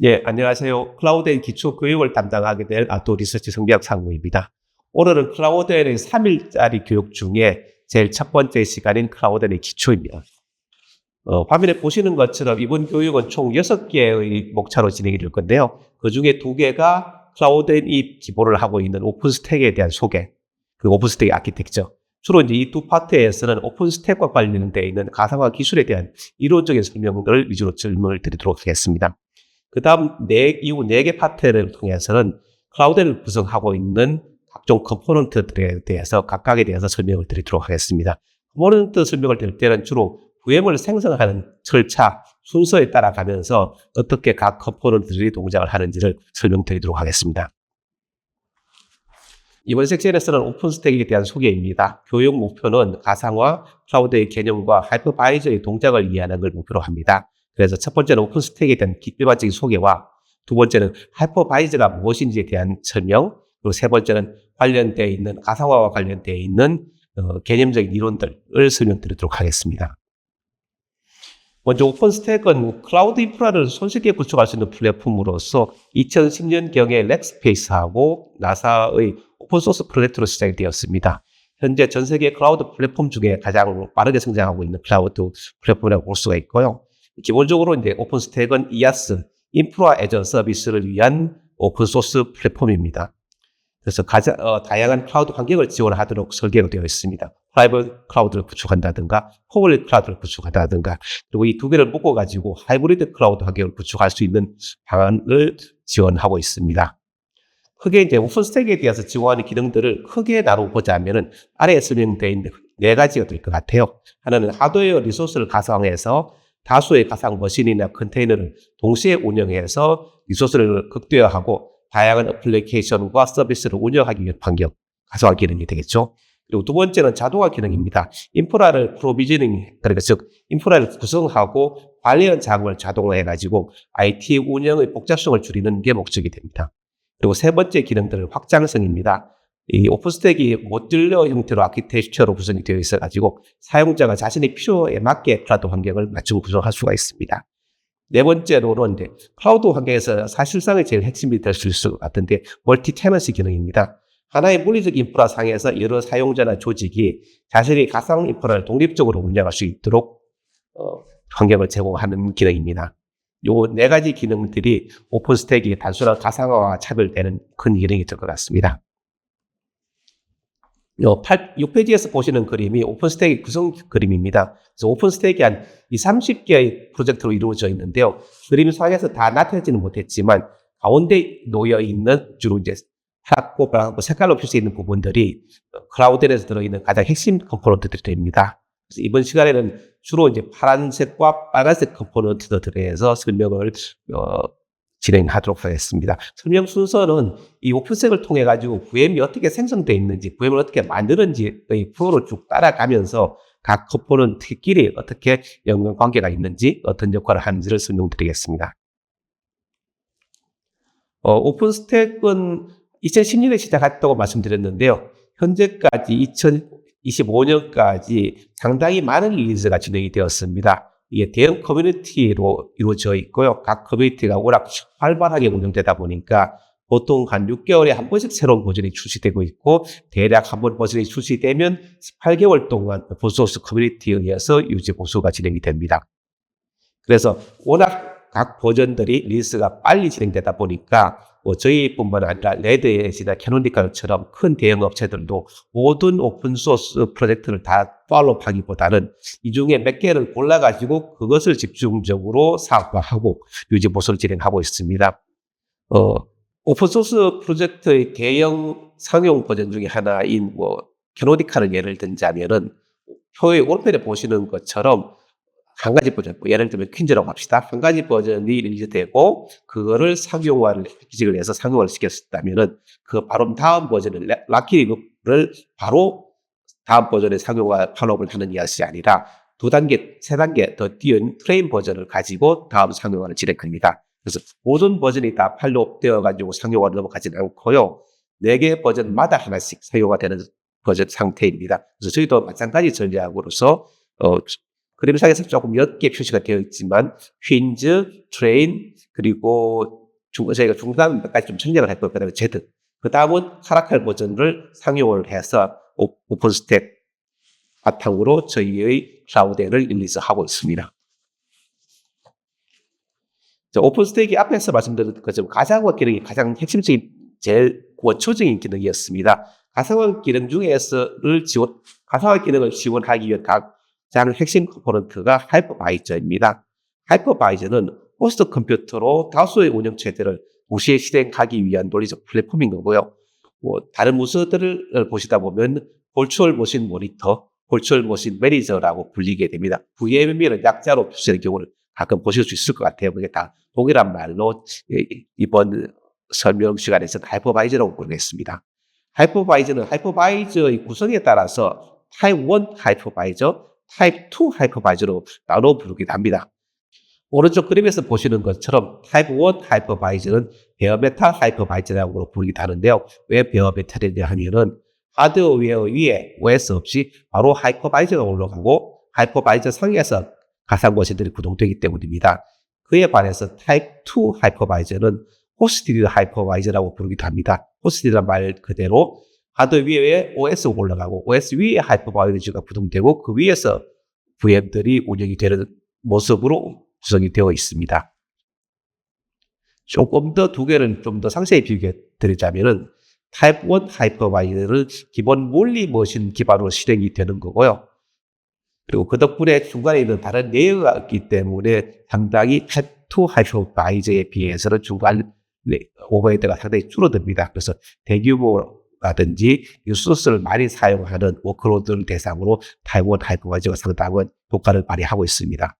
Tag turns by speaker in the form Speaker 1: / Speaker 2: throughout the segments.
Speaker 1: 예, 안녕하세요. 클라우드의 기초 교육을 담당하게 될 아토 리서치 성비학 상무입니다. 오늘은 클라우드의 3일짜리 교육 중에 제일 첫 번째 시간인 클라우드의 기초입니다. 화면에 보시는 것처럼 이번 교육은 총 6개의 목차로 진행이 될 건데요. 그 중에 2개가 클라우드의 기본을 하고 있는 오픈스택에 대한 소개, 그 오픈스택 아키텍처. 주로 이제 이 두 파트에서는 오픈스택과 관련되어 있는 가상화 기술에 대한 이론적인 설명을 위주로 질문을 드리도록 하겠습니다. 그 다음 이후 4개 파트를 통해서는 클라우드를 구성하고 있는 각종 컴포넌트들에 대해서 각각에 대해서 설명을 드리도록 하겠습니다. 컴포넌트 설명을 드릴 때는 주로 VM을 생성하는 절차, 순서에 따라가면서 어떻게 각 컴포넌트들이 동작을 하는지를 설명드리도록 하겠습니다. 이번 섹션에서는 오픈스택에 대한 소개입니다. 교육 목표는 가상화, 클라우드의 개념과 하이퍼바이저의 동작을 이해하는 걸 목표로 합니다. 그래서 첫 번째는 오픈스택에 대한 일반적인 소개와 두 번째는 하이퍼바이저가 무엇인지에 대한 설명, 그리고 세 번째는 관련되어 있는 가상화와 관련되어 있는 개념적인 이론들을 설명드리도록 하겠습니다. 먼저 오픈스택은 클라우드 인프라를 손쉽게 구축할 수 있는 플랫폼으로서 2010년경에 렉스페이스하고 나사의 오픈소스 프로젝트로 시작이 되었습니다. 현재 전 세계 클라우드 플랫폼 중에 가장 빠르게 성장하고 있는 클라우드 플랫폼이라고 볼 수가 있고요. 기본적으로 이제 오픈스택은 IaaS, 인프라 애저 서비스를 위한 오픈소스 플랫폼입니다. 그래서 가장 다양한 클라우드 환경을 지원하도록 설계가 되어 있습니다. 프라이빗 클라우드를 구축한다든가 퍼블릭 클라우드를 구축한다든가 그리고 이 두 개를 묶어가지고 하이브리드 클라우드 환경을 구축할 수 있는 방안을 지원하고 있습니다. 크게 이제 오픈스택에 대해서 지원하는 기능들을 크게 나눠보자면은 아래에 설명되어 있는 4가지가 될 것 같아요. 하나는 하드웨어 리소스를 가상해서 다수의 가상 머신이나 컨테이너를 동시에 운영해서 리소스를 극대화하고 다양한 애플리케이션과 서비스를 운영하기 위한 환경, 가상화 기능이 되겠죠. 그리고 두 번째는 자동화 기능입니다. 인프라를 프로비저닝, 그러니까 즉 인프라를 구성하고 관리하는 작업을 자동화해가지고 IT 운영의 복잡성을 줄이는 게 목적이 됩니다. 그리고 세 번째 기능들은 확장성입니다. 이 오픈스택이 모듈러 형태로 아키텍처로 구성이 되어 있어가지고 사용자가 자신의 필요에 맞게 클라우드 환경을 맞춤 구성할 수가 있습니다. 네 번째로는 이제 클라우드 환경에서 사실상의 제일 핵심이 될 수 있을 것 같은데 멀티 테넌시 기능입니다. 하나의 물리적 인프라 상에서 여러 사용자나 조직이 자신의 가상 인프라를 독립적으로 운영할 수 있도록 환경을 제공하는 기능입니다. 요 4가지 기능들이 오픈스택이 단순한 가상화와 차별되는 큰 기능이 될 것 같습니다. 6페이지에서 보시는 그림이 오픈스택의 구성 그림입니다. 그래서 오픈스택이 한 30개의 프로젝트로 이루어져 있는데요. 그림상에서 다 나타내지는 못했지만 가운데 놓여 있는 주로 이제 파랗고 색깔로 표시되어 있는 부분들이 클라우드에서 들어있는 가장 핵심 컴포넌트들이 됩니다. 그래서 이번 시간에는 주로 이제 파란색과 빨간색 컴포넌트들에 대해서 설명을 진행하도록 하겠습니다. 설명 순서는 이 오픈스택을 통해 가지고 VM이 어떻게 생성되어 있는지, VM을 어떻게 만드는지의 프로를 쭉 따라가면서 각 컴포넌트끼리 어떻게 연관관계가 있는지, 어떤 역할을 하는지를 설명드리겠습니다. 오픈스택은 2010년에 시작했다고 말씀드렸는데요. 현재까지 2025년까지 상당히 많은 리리즈가 진행이 되었습니다. 이게 대형 커뮤니티로 이루어져 있고요. 각 커뮤니티가 워낙 활발하게 운영되다 보니까 보통 한 6개월에 한 번씩 새로운 버전이 출시되고 있고 대략 한 번 버전이 출시되면 18개월 동안 오픈소스 커뮤니티에 의해서 유지 보수가 진행이 됩니다. 그래서 워낙 각 버전들이 리리스가 빨리 진행되다 보니까 저희뿐만 아니라 레드햇이나 캐노니컬처럼 큰 대형 업체들도 모든 오픈소스 프로젝트를 다 팔로우하기보다는 이 중에 몇 개를 골라가지고 그것을 집중적으로 사업화하고 유지 보수를 진행하고 있습니다. 오픈소스 프로젝트의 대형 상용 버전 중에 하나인 캐노니컬을 예를 들자면은 표의 오른편에 보시는 것처럼 한 가지 버전, 예를 들면 퀸즈라고 합시다. 한 가지 버전이 리리즈되고 그거를 상용화를 기직을 해서 상용화를 시켰다면은 그 바로 다음 버전을 락키를 바로 다음 버전의 상용화 팔로우를 하는 것이 아니라 2단계, 3단계 더 뛰은 트레인 버전을 가지고 다음 상용화를 진행합니다. 그래서 모든 버전이 다 팔로우되어 가지고 상용화를 넘어가지는 않고요. 4개 버전마다 하나씩 상용화되는 버전 상태입니다. 그래서 저희도 마찬가지 전략으로서 그림상에서 조금 옅게 표시가 되어 있지만 퀸즈, 트레인, 그리고 저희가 중간 몇 가지 좀 청량을 했고 그다음에 제드. 그 다음은 카라칼 버전을 상용을 해서 오픈스택 바탕으로 저희의 클라우드를 릴리즈하고 있습니다. 오픈스택이 앞에서 말씀드린 것처럼 가상화 기능이 가장 핵심적인 제일 원초적인 기능이었습니다. 가상화 기능 중에서를 가상화 기능을 지원하기 위한 가장 핵심 컴포넌트가 하이퍼바이저입니다. 하이퍼바이저는 호스트 컴퓨터로 다수의 운영 체제를 동시에 실행하기 위한 논리적 플랫폼인 거고요. 다른 문서들을 보시다 보면 버추얼 머신 모니터, 버추얼 머신 매니저라고 불리게 됩니다. VM이라는 약자로 표시하는 경우를 가끔 보실 수 있을 것 같아요. 그게 다 동일한 말로 이번 설명 시간에서는 하이퍼바이저라고 부르겠습니다. 하이퍼바이저는 하이퍼바이저의 구성에 따라서 타입 1 하이퍼바이저, 타입 2 하이퍼바이저로 나눠 부르기도 합니다. 오른쪽 그림에서 보시는 것처럼 타입 1 하이퍼바이저는 베어메탈 하이퍼바이저라고 부르기도 하는데요. 왜 베어메탈이냐 하면은 하드웨어 위에 OS 없이 바로 하이퍼바이저가 올라가고 하이퍼바이저 상에서 가상 머신들이 구동되기 때문입니다. 그에 반해서 타입 2 하이퍼바이저는 호스티드 하이퍼바이저라고 부르기도 합니다. 호스티드란 말 그대로 하드웨어 위에 OS가 올라가고 OS 위에 하이퍼바이저가 구동되고 그 위에서 VM들이 운영이 되는 모습으로 구성이 되어 있습니다. 조금 더 두 개를 좀 더 상세히 비교해 드리자면은 타입 1 하이퍼바이저는 기본 물리 머신 기반으로 실행이 되는 거고요. 그리고 그 덕분에 중간에 있는 다른 레이어가 있기 때문에 상당히 타입 2 하이퍼바이저에 비해서는 중간 오버헤드가 상당히 줄어듭니다. 그래서 대규모라든지 리소스를 많이 사용하는 워크로드를 대상으로 타입 1 하이퍼바이저가 상당한 효과를 발휘하고 있습니다.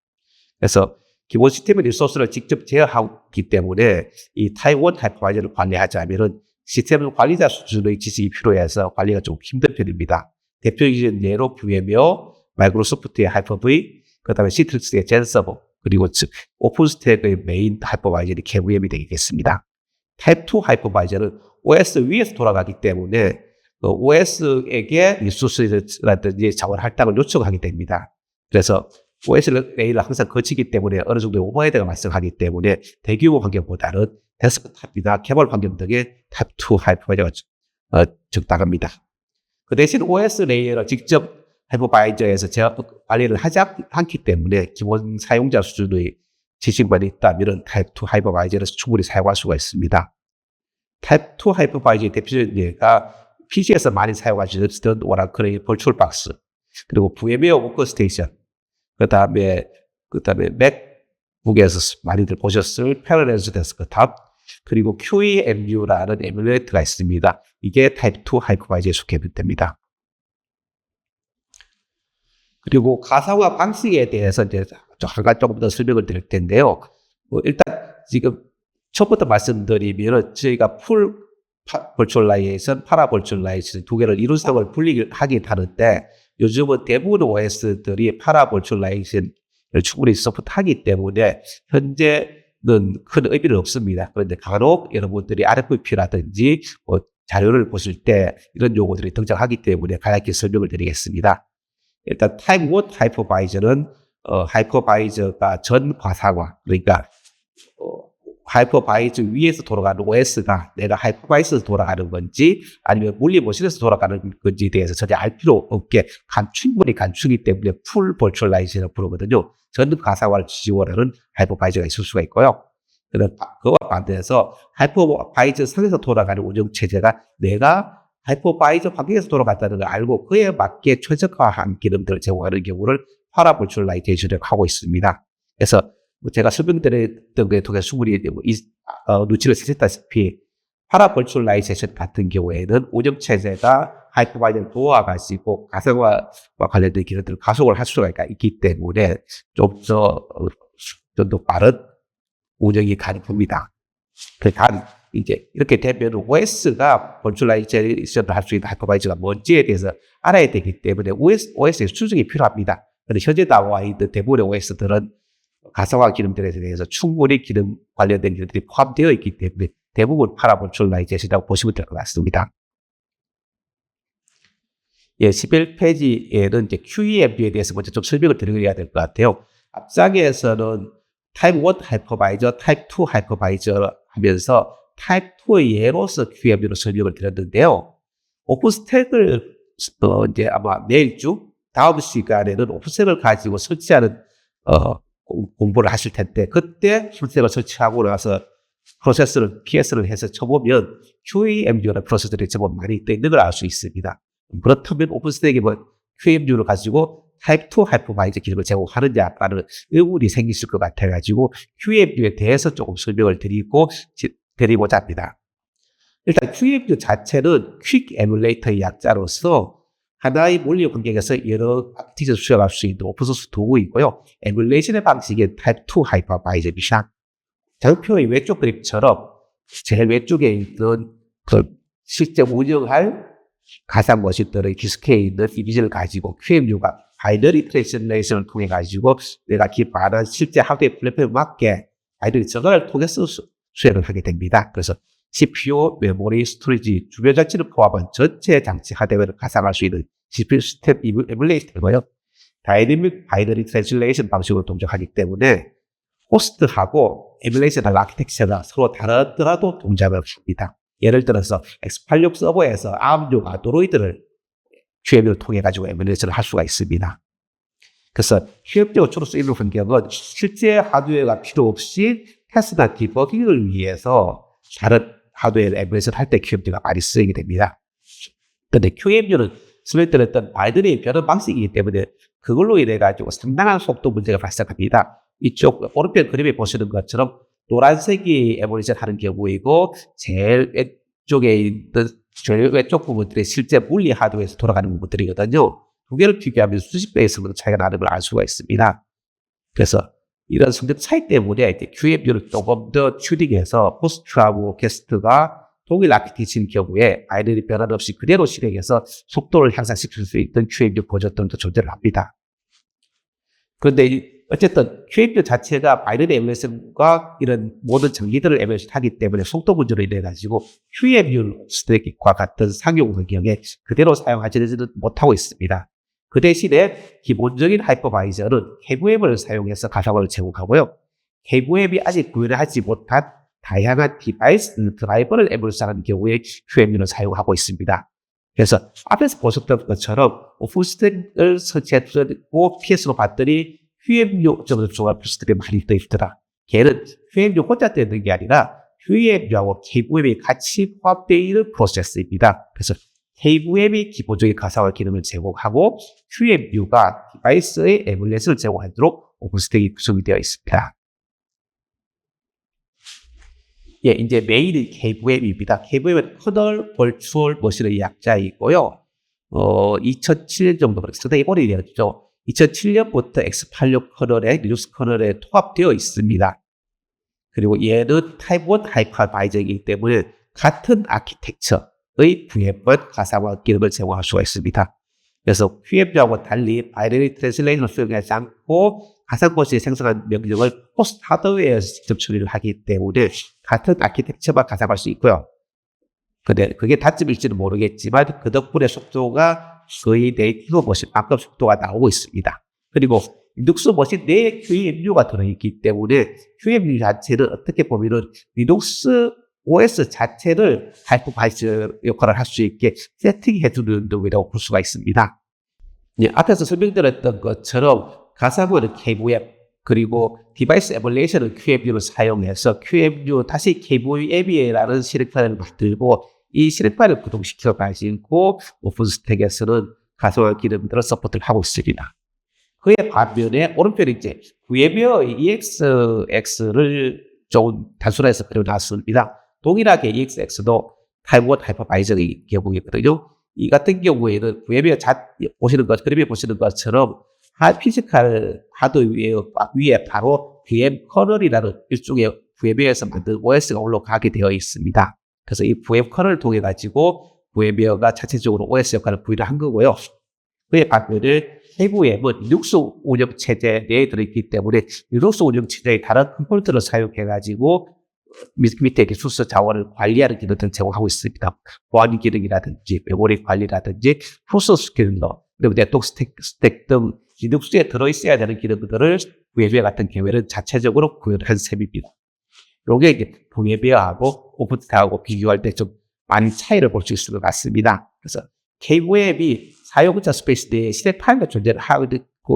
Speaker 1: 그래서 기본 시스템의 리소스를 직접 제어하기 때문에 이 타입 1 하이퍼바이저를 관리하자면은 시스템 관리자 수준의 지식이 필요해서 관리가 좀 힘든 편입니다. 대표적인 예로 VM웨어, 마이크로소프트의 하이퍼V, 그 다음에 시트릭스의 젠서버, 그리고 오픈스택의 메인 하이퍼바이저이 KVM이 되겠습니다. 타입 2 하이퍼바이저는 OS 위에서 돌아가기 때문에 OS에게 리소스라든지 자원 할당을 요청하게 됩니다. 그래서 OS 레이를 항상 거치기 때문에 어느 정도의 오버헤드가 발생하기 때문에 대규모 환경보다는 데스크탑이나 개발 환경 등의 타입 2 하이퍼바이저가 적당합니다. 그 대신 OS 레이어를 직접 하이퍼바이저에서 관리를 하지 않기 때문에 기본 사용자 수준의 지식만 있다면 타입 2 하이퍼바이저를 충분히 사용할 수가 있습니다. 타입 2 하이퍼바이저의 대표적인 예가 PC에서 많이 사용하시던 오라클의 버추얼박스, 그리고 VM웨어 워크스테이션, 그 다음에 맥북에서 많이들 보셨을 패러렐즈 데스크탑, 그리고 QEMU라는 에뮬레이터가 있습니다. 이게 타입 2 하이퍼바이저에 속해 됩니다. 그리고 가상화 방식에 대해서 이제 한 가지 조금 더 설명을 드릴 텐데요. 일단 지금 첫부터 말씀드리면 저희가 풀 버추얼라이제이션, 파라 버추얼라이제이션 두 개를 이론상을 분리하긴 하는데 요즘은 대부분 OS들이 파라 버추얼라이제이션을 충분히 서포트하기 때문에 현재는 큰 의미는 없습니다. 그런데 간혹 여러분들이 RFP라든지 자료를 보실 때 이런 용어들이 등장하기 때문에 간략히 설명을 드리겠습니다. 일단 타입 1 하이퍼바이저는 하이퍼바이저가 전 과상화, 그러니까 하이퍼바이저 위에서 돌아가는 OS가 내가 하이퍼바이저에서 돌아가는 건지 아니면 물리머신에서 돌아가는 건지에 대해서 전혀 알 필요 없게 충분히 간추기 때문에 풀 버추얼라이제이션을 부르거든요. 전 가상화를 지원하는 하이퍼바이저가 있을 수가 있고요. 그와 반대해서 하이퍼바이저 상에서 돌아가는 운영체제가 내가 하이퍼바이저 환경에서 돌아갔다는 걸 알고 그에 맞게 최적화한 기능들을 제공하는 경우를 파라 버추얼라이제이션을 하고 있습니다. 그래서 제가 설명드렸던 것에 통해 충분히 눈치를 채셨다시피 파라 버추얼라이제이션 같은 경우에는 운영체제가 하이퍼바이저를 도와갈 수 있고 가상화와 관련된 기능들을 가속을 할 수가 있기 때문에 좀 더 빠른 운영이 가능합니다. 이제 이렇게 되면 OS가 버추얼라이제이션을 할 수 있는 하이퍼바이저가 뭔지에 대해서 알아야 되기 때문에 OS의 수정이 필요합니다. 그런데 현재 나와 있는 대부분의 OS들은 가상화 기능들에 대해서 충분히 기능 관련된 기능들이 포함되어 있기 때문에 대부분 파라 버추얼라이제이션이라고 보시면 될 것 같습니다. 예, 11페이지에는 이제 QEMU에 대해서 먼저 좀 설명을 드려야 될 것 같아요. 앞장에서는 타입 1 하이퍼바이저, 타입 2 하이퍼바이저 하면서 타입 2의 예로서 QEMU를 설명을 드렸는데요. 오픈스택을 이제 아마 내일주 다음 시간에는 오픈스택을 가지고 설치하는 공부를 하실 텐데, 그때 오픈스택을 설치하고 나서 프로세스를 PS를 해서 쳐보면 QEMU라는 프로세스들이 제법 많이 있는 걸 알 수 있습니다. 그렇다면 오픈스택이 QEMU를 가지고 타입 2 하이퍼바이저 기능을 제공하느냐라는 의문이 생기실 것 같아가지고 QEMU에 대해서 조금 설명을 드리고자 합니다. 일단 QEMU 자체는 퀵 에뮬레이터의 약자로서 하나의 물리 환경에서 여러 아키텍처를 수행할 수 있는 오픈소스 도구이고요. 에뮬레이션의 방식이 타입 2 하이퍼바이저입니다. 장표의 왼쪽 그림처럼 제일 왼쪽에 있는 실제 운영할 가상 머신들의 디스크에 있는 이미지를 가지고 QEMU가 바이너리 트랜슬레이션을 통해 가지고 내가 기반한 실제 하드웨어 플랫폼에 맞게 바이너리 전환을 통해서 수행을 하게 됩니다. 그래서 CPU, 메모리, 스토리지, 주변 장치를 포함한 전체 장치 하드웨어를 가상할 수 있는 CPU 스텝 에뮬레이터고요. 다이내믹 바이너리 트랜슬레이션 방식으로 동작하기 때문에 호스트하고 에뮬레이션 아키텍처가 서로 다르더라도 동작을 합니다. 예를 들어서 x86 서버에서 ARM용 아드로이드를 QEMU를 통해 가지고 에뮬레이션을 할 수가 있습니다. 그래서 QEMU가 주로 쓰이는 환경은 실제 하드웨어가 필요 없이 테스트나 디버깅을 위해서 다른 하드웨어 에뮬레이션을 할 때 QEMU가 많이 쓰이게 됩니다. 그런데 QEMU는 설명드렸던 바이너리 변환 방식이기 때문에 그걸로 인해 가지고 상당한 속도 문제가 발생합니다. 이쪽 오른편 그림에 보시는 것처럼 노란색이 에뮬레이션 하는 경우이고 제일 왼쪽에 있는 제일 왼쪽 부분들이 실제 물리 하드웨어에서 돌아가는 부분들이거든요. 두 개를 비교하면 수십 배의 성능 차이가 나는 걸 알 수가 있습니다. 그래서 이런 성능 차이 때문에 이제 QEMU를 조금 더 튜닝해서 호스트하고 게스트가 동일 아키텍처인 경우에 바이너리 변환 없이 그대로 실행해서 속도를 향상시킬 수 있는 QEMU 버전들도 존재를 합니다. 그런데 어쨌든 QEMU 자체가 바이너리 에뮬레이션과 이런 모든 전기들을 에뮬레이션 하기 때문에 속도 문제로 인해 가지고 QEMU 스택과 같은 상용 환경에 그대로 사용하지는 못하고 있습니다. 그 대신에 기본적인 하이퍼바이저는 KVM을 사용해서 가상화를 제공하고요. KVM이 아직 구현을 하지 못한 다양한 디바이스 드라이버를 에뮬레이션하는 경우에 QEMU를 사용하고 있습니다. 그래서 앞에서 보셨던 것처럼 오픈스택을 설치했고 PS로 봤더니 QEMU 종합 표시들이 많이 떠 있더라. 걔는 QEMU 혼자 뜨는 게 아니라 QEMU하고 KVM이 같이 포함되어 있는 프로세스입니다. 그래서 KVM이 기본적인 가상화 기능을 제공하고 QEMU가 디바이스의 에뮬레이션을 제공하도록 오픈스택이 구성이 되어 있습니다. 예, 이제 메인은 KVM입니다. KVM은 커널 버추얼 머신의 약자이고요. 2007년 정도, 상당히 오래되었죠. 2007년부터 X86 커널에, 리눅스 커널에 통합되어 있습니다. 그리고 얘는 타입 1 하이퍼바이저이기 때문에 같은 아키텍처의 VM 가상화 기능을 제공할 수가 있습니다. 그래서 QEMU하고 달리 바이너리 트랜슬레이션을 수행하지 않고 가상머신이 생성한 명령을 호스트 하드웨어에서 직접 처리를 하기 때문에 같은 아키텍처만 가상할 수 있고요. 근데 그게 단점일지는 모르겠지만 그 덕분에 속도가 거의 네이티브 머신만큼 속도가 나오고 있습니다. 그리고 리눅스 머신 내에 QEMU가 들어있기 때문에 QEMU 자체는 어떻게 보면은 리눅스 OS 자체를 하이퍼바이저 역할을 할 수 있게 세팅해주는 놈이라고 볼 수가 있습니다. 예, 앞에서 설명드렸던 것처럼 가상화는 KVM 그리고 디바이스 에뮬레이션은 QEMU를 사용해서 QEMU 다시 KVM이라는 실행 파일을 만들고 이 실행 파일을 구동시켜 가지고 오픈스택에서는 가상화 기능들을 서포트를 하고 있습니다. 그에 반면에 오른편에 이제 VM웨어의 EXX를 좀 단순화해서 그려놨습니다. 동일하게 EXX도 타입 1 하이퍼바이저의 경우이거든요. 이 같은 경우에는 VM웨어 보시는 것, 그림에 보시는 것처럼 피지컬 하드웨어 위에 바로 VM 커널이라는 일종의 VM웨어에서 만든 OS가 올라가게 되어 있습니다. 그래서 이 VM 커널을 통해 가지고 VM웨어가 자체적으로 OS 역할을 부여를 한 거고요. 그에 반면에 KVM은 리눅스 운영체제 내에 들어있기 때문에 리눅스 운영체제의 다른 컴포넌트를 사용해 가지고 밑에 리소스 자원을 관리하는 기능을 제공하고 있습니다. 보안 기능이라든지 메모리 관리라든지 프로세스 기능도 그리고 네트워크 스택 등 기능 수에 들어있어야 되는 기능들을 VMware 같은 경우에는 자체적으로 구현을 한 셈입니다. 요게 이제 VMware하고 오픈스택하고 비교할 때 좀 많은 차이를 볼 수 있을 것 같습니다. 그래서 KVM이 사용자 스페이스 내에 시대 파일과 존재를 하고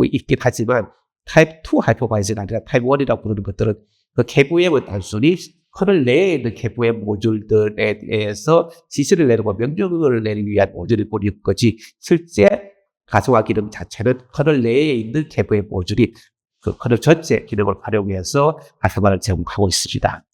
Speaker 1: 있긴 하지만 타입 2 하이퍼바이저가 아니라 타입 1이라고 부르는 것들은 그 KVM은 단순히 커널 내에 있는 KVM 모듈들에 대해서 지시를 내리고 명령을 내리기 위한 모듈일 뿐인 거지 실제 가상화 기능 자체는 커널 내에 있는 KVM 모듈이 그 커널 전체 기능을 활용해서 가상화를 제공하고 있습니다.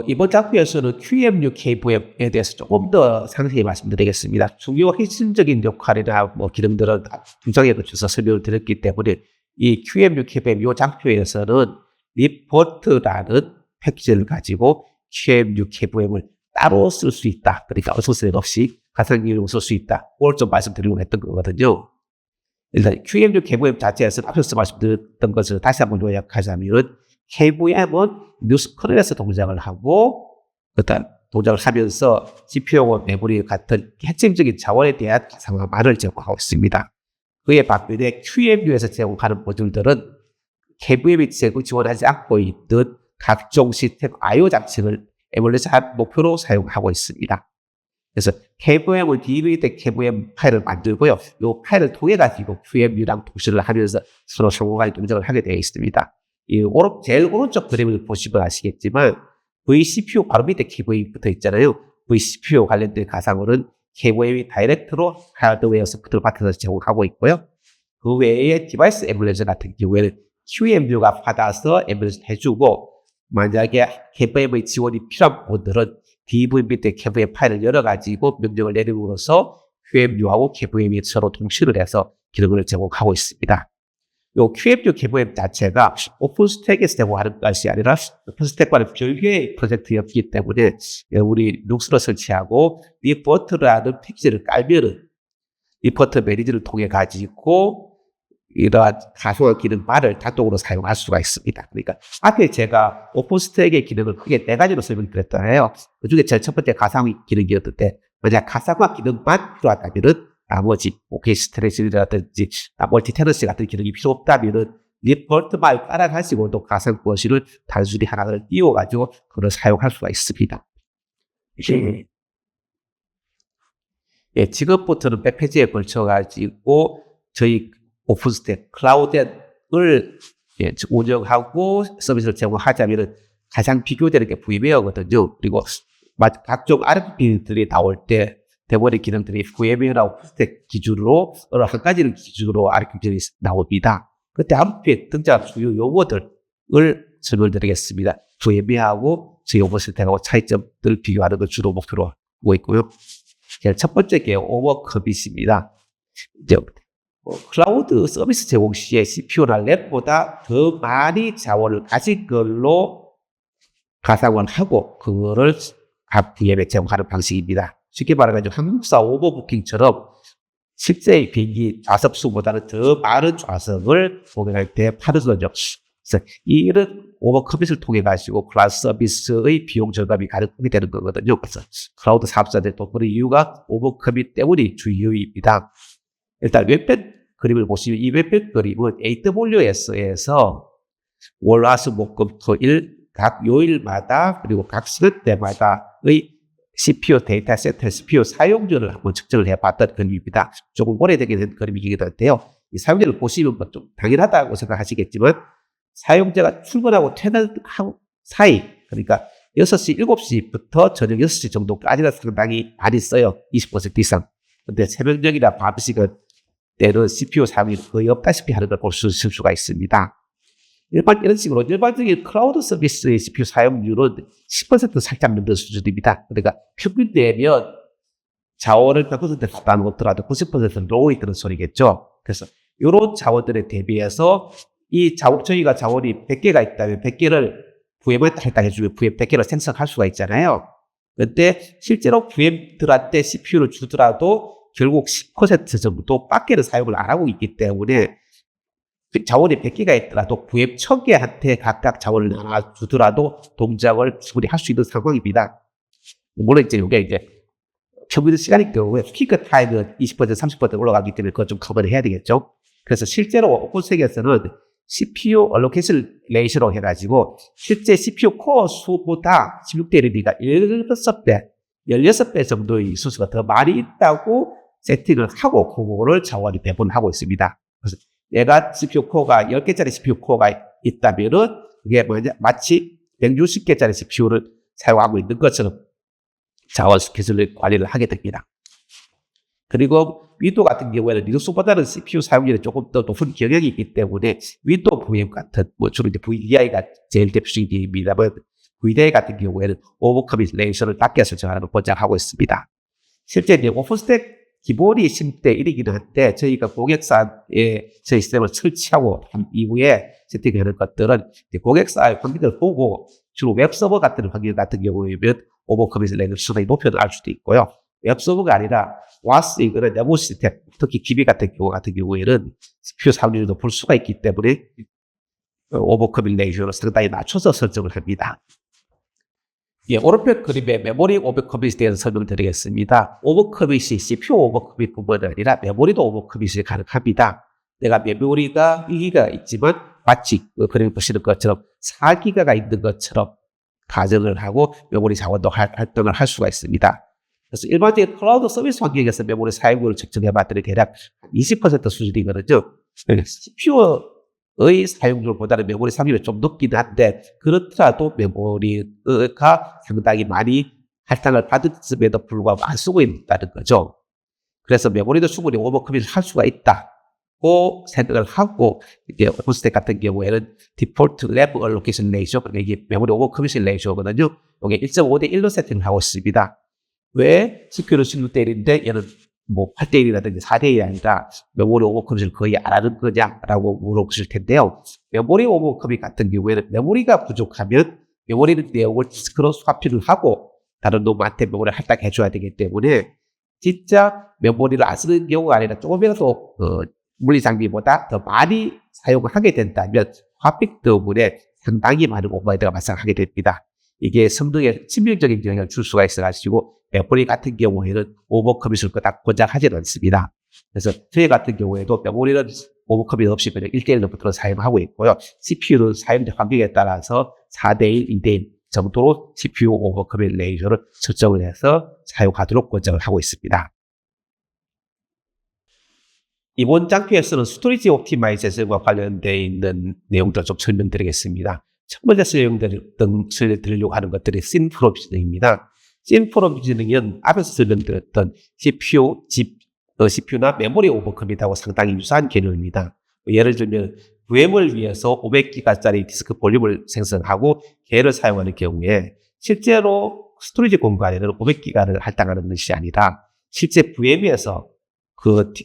Speaker 1: 이번 장표에서는 QEMU KVM에 대해서 조금 더 상세히 말씀드리겠습니다. 중요 핵심적인 역할이나 기능들은 두 장에 걸쳐서 설명을 드렸기 때문에 이 QEMU KVM 이 장표에서는 리포트라는 패키지를 가지고 QEMU KVM을 따로 쓸 수 있다. 그러니까 어소스렛 없이 가상기능을 쓸 수 있다. 그걸 좀 말씀드리려고 했던 거거든요. 일단 QEMU KVM 자체에서 앞서서 말씀드렸던 것을 다시 한번 요약하자면 KVM은 뉴스 커널에서 동작을 하고 일단 동작을 하면서 GPU와 메모리 같은 핵심적인 자원에 대한 가상화만을 제공하고 있습니다. 그에 반면에 QEMU에서 제공하는 모듈들은 KVM이 지원하지 않고 있던 각종 시스템 I/O 장치를 에뮬레이션한 목표로 사용하고 있습니다. 그래서 KVM을 DVD KVM 파일을 만들고요. 이 파일을 통해 가지고 QEMU랑 동시를 하면서 서로 성공할 동작을 하게 되어 있습니다. 제일 오른쪽 그림을 보시면 아시겠지만 vCPU 바로 밑에 KVM 붙어 있잖아요. vCPU 관련된 가상으로는 KVM이 다이렉트로 하드웨어 소프트를 받아서 제공하고 있고요. 그 외에 디바이스 에뮬레이션 같은 경우에는 QEMU가 받아서 에뮬레이션 해주고 만약에 KVM의 지원이 필요한 분들은 DV 밑에 KVM 파일을 열어가지고 명령을 내림으로써 QEMU하고 KVM이 서로 동시를 해서 기능을 제공하고 있습니다. 요 QEMU KVM 자체가 오픈스택에서 제공하는 것이 아니라 오픈스택과는 별개의 프로젝트였기 때문에 우리 룩스로 설치하고 리포트라는 패키지를 깔면은 리포트 매니저를 통해 가지고 이러한 가상화 기능만을 단독으로 사용할 수가 있습니다. 그러니까 앞에 제가 오픈스택의 기능을 크게 4가지로 설명드렸잖아요. 그 중에 제일 첫 번째 가상화 기능이었는데 만약 가상화 기능만 필요하다면은 나머지 오케스트레이션이라든지 멀티테너시 같은 기능이 필요 없다면은 리포트만 깔아가지고도 가상 버시를 단순히 하나를 띄워가지고 그걸 사용할 수가 있습니다. 예, 지금부터는 몇 페이지에 걸쳐가지고 저희 오픈스택 클라우드를 운영하고 서비스를 제공하자면은 가장 비교되는 게 VMware거든요. 그리고 각종 RFP들이 나올 때 대부분의 기능들이 VMware나 오픈스택 기준으로 어느 한 가지를 기준으로 RFP들이 나옵니다. 그때 RFP에 등장한 주요 용어들을 설명드리겠습니다. VMware하고 저희 오픈스택하고 차이점들을 비교하는 걸 주로 목표로 하고 있고요. 첫 번째 게 오버커밋입니다. 이제 클라우드 서비스 제공 시에 CPU나 램보다 더 많이 자원을 가진 걸로 가상화를 하고 그거를 각 VM에 제공하는 방식입니다. 쉽게 말해가지고 항공사 오버부킹처럼 실제 비행기 좌석 수보다는 더 많은 좌석을 고객할 때 파는 거죠. 그래서 이런 오버커밋을 통해 가지고 클라우드 서비스의 비용 절감이 가능하게 되는 거거든요. 그래서 클라우드 사업자들이 또 그런 이유가 오버커밋 때문이 주요입니다. 일단 웹펜 그림을 보시면 이 웹펜 그림은 AWS에서 월, 화, 수, 목, 금, 토, 일 각 요일마다 그리고 각 시간대마다의 CPU 데이터 센터 CPU 사용률을 한번 측정을 해봤던 그림입니다. 조금 오래되게 된 그림이긴 한데요. 이 사용률을 보시면 좀 당연하다고 생각하시겠지만 사용자가 출근하고 퇴근하는 사이 그러니까 6시, 7시부터 저녁 6시 정도까지는 상당히 많이 써요. 20% 이상. 근데 새벽녘이나 밤 시간 때는 CPU 사용이 거의 없다시피 하는 걸 볼 수 있을 수가 있습니다. 이런 식으로 일반적인 클라우드 서비스의 CPU 사용률은 10% 살짝 넘는 수준입니다. 그러니까 평균 내면 자원을 100% 갖다 놓더라도 90%는 로우에 드는 소리겠죠. 그래서 이런 자원들에 대비해서 저희가 자원이 100개가 있다면 100개를 VM에 할당해주면 VM 100개를 생성할 수가 있잖아요. 근데 실제로 VM들한테 CPU를 주더라도 결국 10% 정도 밖에는 사용을 안 하고 있기 때문에 자원이 100개가 있더라도 VM 1000개한테 각각 자원을 나눠주더라도 동작을 충분히 할 수 있는 상황입니다. 물론 이게 평균 시간일 경우에 피크 타임은 20% 30% 올라가기 때문에 그걸 좀 커버를 해야 되겠죠. 그래서 실제로 오픈스택에서는 CPU allocation ratio로 해가지고 실제 CPU 코어 수보다 16대 1이니까 16배 정도의 수수가 더 많이 있다고 세팅을 하고 그거를 자원이 배분하고 있습니다. 그래서 얘가 CPU 코어가 10개짜리 CPU 코어가 있다면은 이게 마치 160개짜리 CPU를 사용하고 있는 것처럼 자원 스케줄을 관리를 하게 됩니다. 그리고 윈도우 같은 경우에는 리눅스보다는 CPU 사용률이 조금 더 높은 경향이 있기 때문에 윈도우 VM 같은 주로 이제 VDI가 제일 대표적입니다만 VDI 같은 경우에는 오버커밋 레이션을 낮게 설정하는 걸 권장하고 있습니다. 실제 이제 오픈스택 기본이 10대 1이기는 한데 저희가 고객사에 저희 시스템을 설치하고 한 이후에 세팅하는 것들은 고객사의 환경을 보고 주로 웹서버 같은 환경 같은 경우에는 오버커밋 레이션이 높여나갈 수도 있고요. 웹서버가 아니라 와스 이거는 내부 시스템, 특히 DB 같은 경우에는 CPU 사용률이 높을 수가 있기 때문에 오버커밋 레이션을 상당히 낮춰서 설정을 합니다. 예, 오른편 그림의 메모리 오버커밋에 대해서 설명드리겠습니다. 오버커밋이 CPU 오버커밋뿐만 아니라 메모리도 오버커밋이 가능합니다. 내가 메모리가 1기가 있지만 마치 그림 보시는 것처럼 4기가가 있는 것처럼 가정을 하고 메모리 자원도 활동을 할 수가 있습니다. 그래서 일반적인 클라우드 서비스 환경에서 메모리 사용률을 측정해 봤더니 대략 20% 수준이거든요. CPU의 사용률보다는 메모리 사용률이 좀 높긴 한데 그렇더라도 메모리가 상당히 많이 할당을 받음에도 불구하고 안 쓰고 있다는 거죠. 그래서 메모리도 충분히 오버커밋을 할 수가 있다고 생각을 하고 이제 오픈스택 같은 경우에는 디폴트 램 얼로케이션 레이쇼, 그러니까 이게 메모리 오버커밋 레이쇼거든요. 이게 1.5대 1로 세팅을 하고 있습니다. 왜 CPU는 16대 1인데 얘는 8대 1이라든지 4대 1이 아니라 메모리 오버커밋을 거의 안 하는 거냐라고 물어보실 텐데요. 메모리 오버커밋 같은 경우에는 메모리가 부족하면 메모리는 내용을 디스크로 스와핑을 하고 다른 놈한테 메모리를 할당해 줘야 되기 때문에 진짜 메모리를 안 쓰는 경우가 아니라 조금이라도 물리 장비보다 더 많이 사용을 하게 된다면 스와핑 때문에 상당히 많은 오버헤드가 발생하게 됩니다. 이게 성능에 치명적인 영향을 줄 수가 있어가지고 메모리 같은 경우에는 오버커밋을 그닥 권장하지는 않습니다. 그래서 저희 같은 경우에도 메모리는 오버커밋 없이 그냥 1대1부터 사용하고 있고요. CPU는 사용자 환경에 따라서 4대1, 2대1 정도로 CPU 오버커밋 레이쇼를 설정을 해서 사용하도록 권장을 하고 있습니다. 이번 장표에서는 스토리지 옵티마이제이션과 관련되어 있는 내용들을 좀 설명드리겠습니다. 첫 번째 설명드리려고 하는 것들이 씬 프로비저닝입니다. 씬 프로비저닝은 앞에서 설명드렸던 CPU나 메모리 오버커밋하고 상당히 유사한 개념입니다. 예를 들면 VM을 위해서 500기가짜리 디스크 볼륨을 생성하고 걔를 사용하는 경우에 실제로 스토리지 공간에는 500기가를 할당하는 것이 아니라 실제 VM에서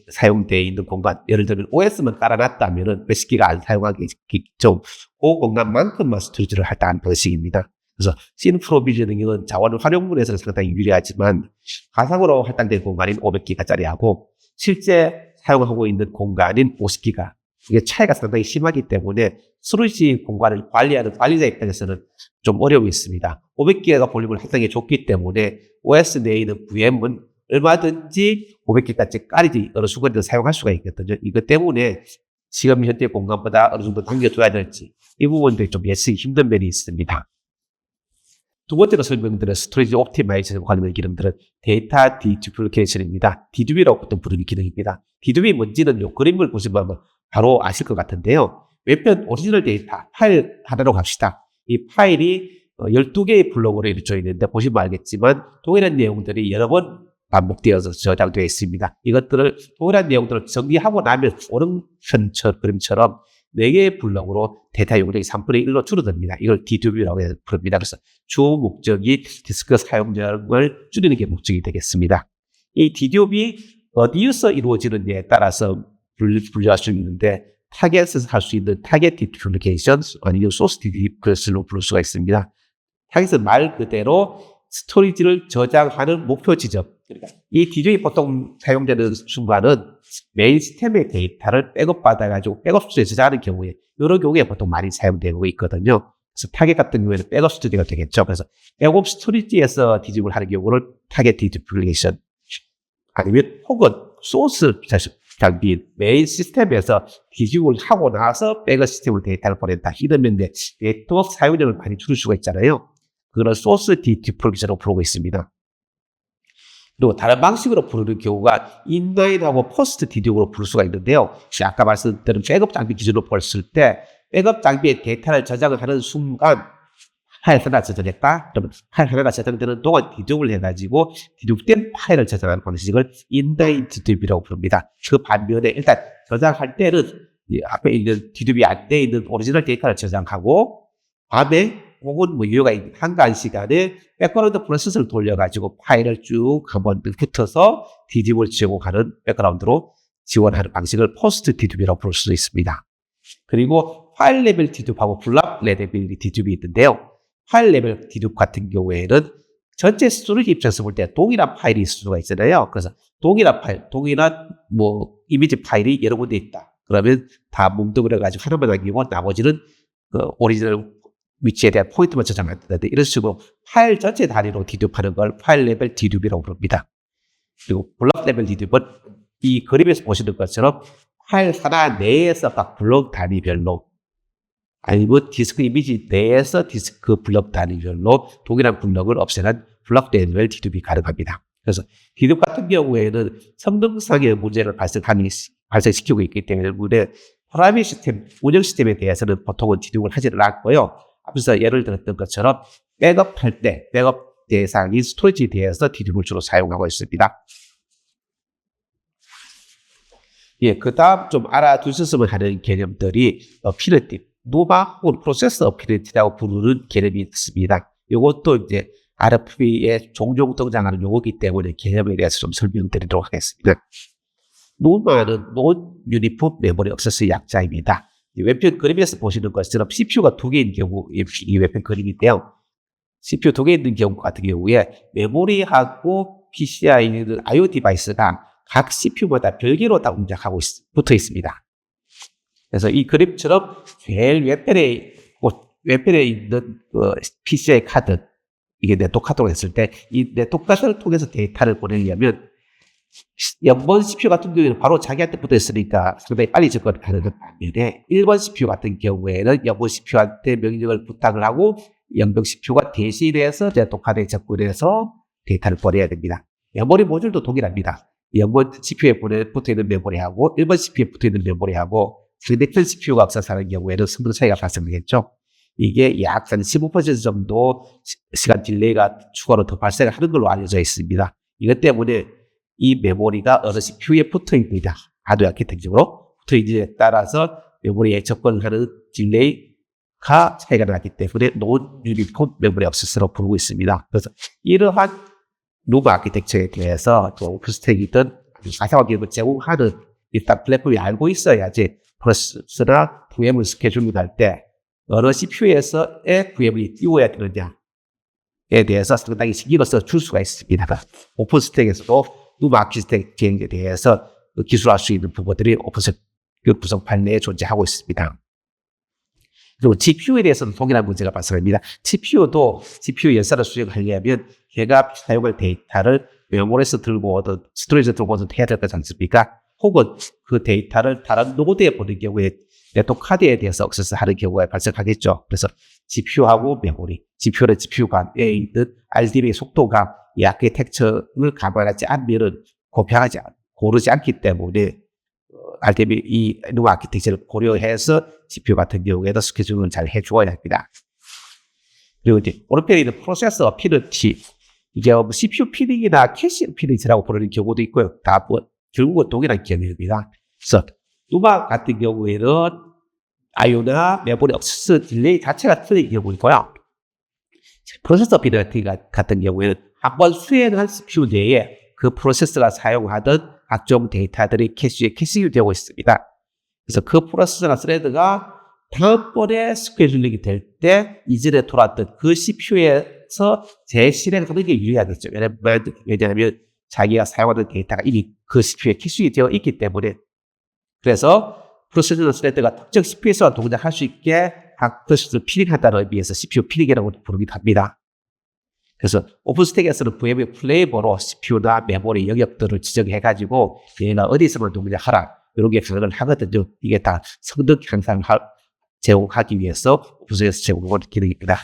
Speaker 1: 사용되어 있는 공간, 예를 들면 OS만 깔아놨다면 몇십 기가 안 사용하겠죠. 그 공간만큼만 스토리지를 할당하는 방식입니다. 그래서 씬 프로비저닝은 자원 활용물에서는 상당히 유리하지만 가상으로 할당된 공간인 500기가짜리하고 실제 사용하고 있는 공간인 50기가, 이게 차이가 상당히 심하기 때문에 스토리지 공간을 관리하는 관리자 입장에서는 좀 어려움이 있습니다. 500기가 볼륨을 할당해 줬기 때문에 OS 내에 있는 VM은 얼마든지 500개까지 깔이지 어느 순간에도 사용할 수가 있거든요. 이것 때문에 지금 현재 공간보다 어느 정도 당겨줘야 될지 이 부분들이 좀 예측이 힘든 면이 있습니다. 두 번째로 설명드린 스토리지 옵티마이제이션 관련 기능들은 데이터 디듀플리케이션입니다. DDB라고 보통 부르는 기능입니다. DDB 뭔지는 요 그림을 보시면 바로 아실 것 같은데요. 왼편 오리지널 데이터 파일 하나로 갑시다. 이 파일이 12개의 블록으로 이루어져 있는데 보시면 알겠지만 동일한 내용들이 여러 번 반복되어서 저장되어 있습니다. 이것들을 동일한 내용들을 정리하고 나면 오른편 그림처럼 4개의 블록으로 데이터 용량이 3분의 1로 줄어듭니다. 이걸 DDB라고 부릅니다. 그래서 주 목적이 디스크 사용량을 줄이는 게 목적이 되겠습니다. 이 DDB 어디에서 이루어지느냐에 따라서 분류할 수 있는데 타겟에서 할 수 있는 타겟 디듀플리케이션 아니면 소스 디듀플리케이션로 부를 수가 있습니다. 타겟은 말 그대로 스토리지를 저장하는 목표 지점, 그러니까 이 디조이 보통 사용되는 순간은 메인 시스템의 데이터를 백업받아가지고 백업 스토리에 저장하는 경우에 여러 경우에 보통 많이 사용되고 있거든요. 그래서 타겟 같은 경우에는 백업 스토리가 되겠죠. 그래서 백업 스토리지에서 뒤집을 하는 경우를 타겟 디듀플리케이션 아니면 혹은 소스 장비 메인 시스템에서 뒤집을 하고 나서 백업 시스템으로 데이터를 보낸다. 이러면 네트워크 사용량을 많이 줄일 수가 있잖아요. 그런 소스 디듀플리케이션으로 부르고 있습니다. 그리고 다른 방식으로 부르는 경우가 인라인하고 포스트 디듀로 부를 수가 있는데요. 아까 말씀드린 백업 장비 기준으로 봤을 때 백업 장비에 데이터를 저장을 하는 순간 파일 하나 저장했다. 그러면 파일 하나가 저장되는 동안 디듀를 해가지고 디듀된 파일을 저장하는 방식을 인라인 디듀라고 부릅니다. 그 반면에 일단 저장할 때는 앞에 있는 디듀이 안 돼 있는 오리지널 데이터를 저장하고 밤에 혹은 뭐 유효가 있는 한가한 시간에 백그라운드 프로세스를 돌려가지고 파일을 쭉 한번 붙어서 디듀를 제공하는 백그라운드로 지원하는 방식을 포스트 디듀라고 부를 수 있습니다. 그리고 파일 레벨 디듀하고 블록 레벨 디듀이 있는데요. 파일 레벨 디듀 같은 경우에는 전체 스토리지 입장에서 볼 때 동일한 파일이 있을 수가 있잖아요. 그래서 동일한 파일, 동일한 뭐 이미지 파일이 여러 군데 있다. 그러면 다 뭉뚱그려가지고 하나만 남기고 나머지는 그 오리지널 위치에 대한 포인트만 저장한다든지 이런 식으로 파일 전체 단위로 디듀하는 걸 파일 레벨 디듀라고 부릅니다. 그리고 블록 레벨 디듀는 이 그림에서 보시는 것처럼 파일 하나 내에서 각 블록 단위별로 아니면 디스크 이미지 내에서 디스크 블록 단위별로 동일한 블록을 없애는 블록 레벨 디듀이 가능합니다. 그래서 디듀 같은 경우에는 성능상의 문제를 발생시키고 있기 때문에 프라이빗 시스템, 운영 시스템에 대해서는 보통은 디듀를 하지는 않고요. 앞에서 예를 들었던 것처럼 백업할 때 백업 대상인 스토리지에 대해서 디듀를 주로 사용하고 있습니다. 예, 그 다음 좀 알아두셨으면 하는 개념들이 어피니티, 노바 혹은 프로세스 어피니티라고 부르는 개념이 있습니다. 이것도 이제 RFP에 종종 등장하는 용어이기 때문에 개념에 대해서 좀 설명드리도록 하겠습니다. 노마는 논 유니폼 메모리 액세스 약자입니다. 왼편 그림에서 보시는 것처럼 CPU가 두 개인 경우, 이 왼편 그림인데요. CPU 두 개 있는 경우 같은 경우에 메모리하고 PCI는 IO 디바이스가 각 CPU마다 별개로 다 운영하고 붙어 있습니다. 그래서 이 그림처럼 제일 왼편에 있는 PCI 카드, 이게 네트워크 카드로 했을 때 이 네트워크 카드를 통해서 데이터를 보내려면 연번 CPU 같은 경우에는 바로 자기한테 붙어 있으니까 상당히 빨리 접근을 가능한 반면에 1번 CPU 같은 경우에는 연번 CPU한테 명령을 부탁을 하고 연병 CPU가 대신해서 네트워크 카드에 접근해서 데이터를 보내야 됩니다. 메모리 모듈도 동일합니다. 연번 CPU에 붙어 있는 메모리하고 1번 CPU에 붙어 있는 메모리하고 상대편 CPU가 없어서 하는 경우에는 성능 차이가 발생되겠죠. 이게 약 한 15% 정도 시간 딜레이가 추가로 더 발생을 하는 걸로 알려져 있습니다. 이것 때문에 이 메모리가 어느 CPU에 붙어 있느냐, 하드웨어 아키텍처로 붙어 있느냐에 따라서 메모리에 접근하는 딜레이가 차이가 나기 때문에 논 유니폼 메모리 액세스로 부르고 있습니다. 그래서 이러한 룸 아키텍처에 대해서 또 오픈스택이든 자세한 기능을 제공하는 일단 플랫폼이 알고 있어야지 프로세스나 VM을 스케줄링 할 때 어느 CPU에서의 VM이 띄워야 되느냐에 대해서 상당히 신경을 써줄 수가 있습니다. 오픈스택에서도 룸 아키텍처에 대해서 기술할 수 있는 부분들이 오픈스택 구성판 내에 존재하고 있습니다. 그리고 GPU에 대해서는 동일한 문제가 발생합니다. GPU도 CPU 연산을 수행하려면 걔가 사용할 데이터를 메모리에서 들고 오든 스토리지에서 들고 오든 해야 될 거지 않습니까? 혹은 그 데이터를 다른 노드에 보는 경우에 네트워크 카드에 대해서 액세스하는 경우가 발생하겠죠. 그래서 GPU하고 메모리, GPU랑 GPU 간에 있는 RDMA 속도가 이 아키텍처를 감안하지 않으면 고르지 않기 때문에 RDMA 이 룸 아키텍처를 고려해서 CPU 같은 경우에도 스케줄을 잘 해주어야 합니다. 그리고 이제 오른편에 있는 프로세서 어피니티, 이게 CPU 피딩이나 캐시 어피니티라고 부르는 경우도 있고요. 다 결국은 동일한 개념입니다. 그래서 누마 같은 경우에는 IO나 메모리 액세스 딜레이 자체가 틀린 경우이고요. 프로세서 어피니티 같은 경우에는 한번 수행한 CPU 내에 그 프로세서가 사용하던 각종 데이터들이 캐시에 캐시가 되고 있습니다. 그래서 그 프로세서나 스레드가 다음번에 스케줄링이 될 때 이전에 돌아왔던 그 CPU에서 재실행하는 게 유리하겠죠. 왜냐하면 자기가 사용하는 데이터가 이미 그 CPU에 기술이 되어 있기 때문에 그래서 프로세서 스레드가 특정 CPU에서만 동작할 수 있게 각 프로세서를 피링한다는 의미에서 CPU 피링이라고 부르기도 합니다. 그래서 오픈스택에서는 VM의 플레이버로 CPU나 메모리 영역들을 지정해가지고 얘가 어디서만 동작하라 이런 게 가능을 하거든요. 이게 다 성능 향상을 제공하기 위해서 오픈스택에서 제공하는 기능입니다.